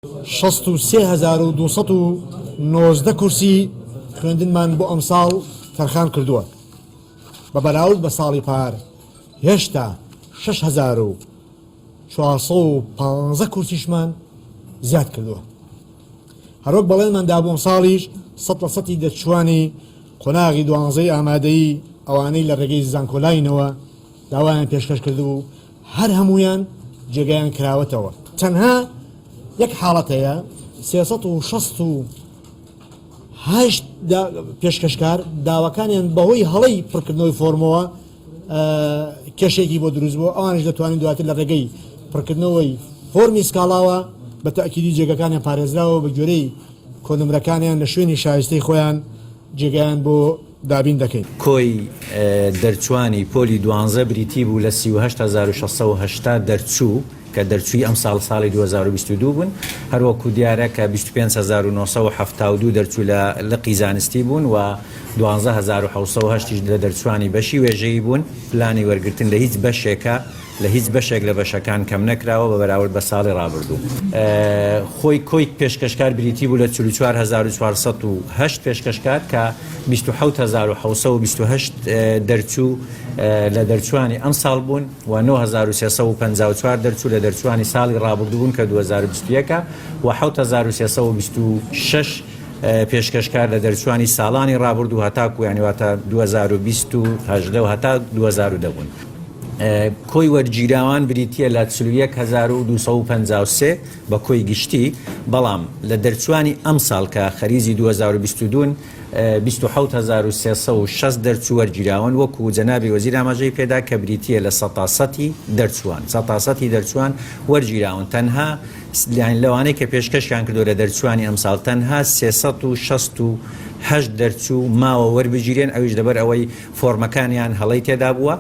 63,219 کورسی خوێندنمان بۆ ئەم ساڵ تەرخان کردووە بە بەراورد بە ساڵی پار هێشتا 6,415 کورسیشمان زیاد کردووە. هەروەک بەڵێنماندا بۆم ساڵیش 100% دەرچوانی قۆناغی دوانزەی ئامادەیی ئەوانەی لە ڕێگەی زانکۆلاینەوە داوایان پێشکەش کردبوو هەر هەمویان جێگەیان کراوەتەوە. تەنها یەک حاڵەت هەیە 368 پێشکەشکار داواکانیان بەهۆی هەڵەی پڕکردنەوەی فۆرمەوە کێشێکی بۆ دروست بووە، ئەوانش دەتوانین دواتر لە ڕێگەی پڕکردنەوەی فۆرمی سکاڵاوە بە تەئکیدی جێگەکانیان پارێزراوە بە گوێرەی کۆنمرەکانیان لە شوێنی شایستەی خۆیان جێگەیان بۆ دابین دەکەین. کۆی دەرچوانی پۆلی 12 بریتی بوو لە 38,680 دەرچوو کە دەرچووی ئەم ساڵی 2022 بوون، هەروەکو دیارە کە 25,972 دەرچوو لە قیزانستی بوون و 12,780 لە دەرچوانی بەشی وێژەیی بوون. پلانی وەرگرتن لە هیچ بەشێکە لە هیچ بەشێک لە بەشەکان کەم نەکراوە بە بەراورد بە ساڵی ڕابردوو. خۆی کۆی پێشکەشکار بریتی بوو لە 44,408 پێشکەشکار کە 27,728 دەرچوو لە دەرچوانی ئەم ساڵ بوون و 9,354 دەرچوو لە دەرچوانی ساڵی ڕابردوو بوون کە 2021 و 7,326 پێشکەشکار لە دەرچوانی ساڵانی ڕابردوو هەتاکو یانیواتە 2028 و هەتا 2010 بوون. کۆی وەرگیراوان بریتیە لە 41,253 بە کۆی گشتی، بەڵام لە دەرچوانی ئەم ساڵ کە خەریزی 2022 27,360 دەرچوو وەرگیراون وەکو جەنابی وەزیر ئاماژەی پێدا کە بریتیە لە 100% دەرچوان وەرگیراون. تەنها لەوانەیە کە پێشکەشیان کردو لە دەرچوانی ئەم ساڵ تەنها 368 دەرچوو ماوە وەربگیرێن، ئەویش دەبەر ئەوەی فۆرمەکانیان هەڵەی تێدا بووە.